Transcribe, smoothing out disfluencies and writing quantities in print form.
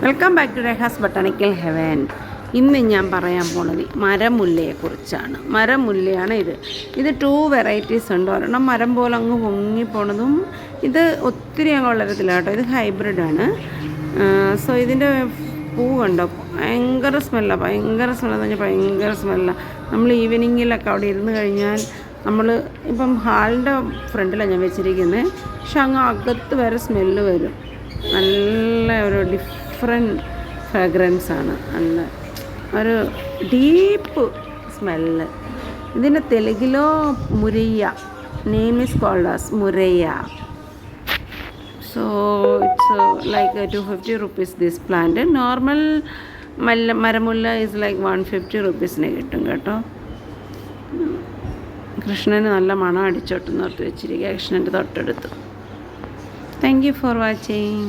Welcome back to Rekha's botanical heaven. ഇന്ന് ഞാൻ പറയാൻ പോണത് മരമുല്ലയെക്കുറിച്ചാണ്. മരമുല്ലയാണ് ഇത് 2 വെറൈറ്റീസ് ഉണ്ട്. ഒരെണ്ണം മരം പോലെ അങ്ങ് പൊങ്ങിപ്പോണതും ഇത് ഒത്തിരി അങ്ങ് വളരത്തില്ല കേട്ടോ. ഇത് ഹൈബ്രിഡാണ്. സോ ഇതിൻ്റെ പൂ കണ്ടോ, ഭയങ്കര സ്മെല്ലാണ്. ഭയങ്കര സ്മെല്ലാണ്. നമ്മൾ ഈവനിങ്ങിലൊക്കെ അവിടെ ഇരുന്ന് കഴിഞ്ഞാൽ നമ്മൾ ഇപ്പം ഹാളിൻ്റെ ഫ്രണ്ടിലാണ് ഞാൻ വെച്ചിരിക്കുന്നത്, പക്ഷെ അങ്ങ് അകത്ത് വരെ സ്മെല്ല് വരും. നല്ല ഒരു ഡിഫറെൻറ്റ് ഫ്രാഗ്രൻസാണ്, നല്ല ഒരു ഡീപ്പ് സ്മെല്ല്. ഇതിൻ്റെ തെലുങ്കിലോ murraya, name is called as murraya. So it's like 250 rupees this plant. Normal മരമുല്ല ഈസ് ലൈക്ക് 150 rupeesന് കിട്ടും കേട്ടോ. കൃഷ്ണന് നല്ല മണം അടിച്ചോട്ട് നിർത്തി വെച്ചിരിക്കുക, കൃഷ്ണൻ്റെ തൊട്ടടുത്ത്. Thank you for watching.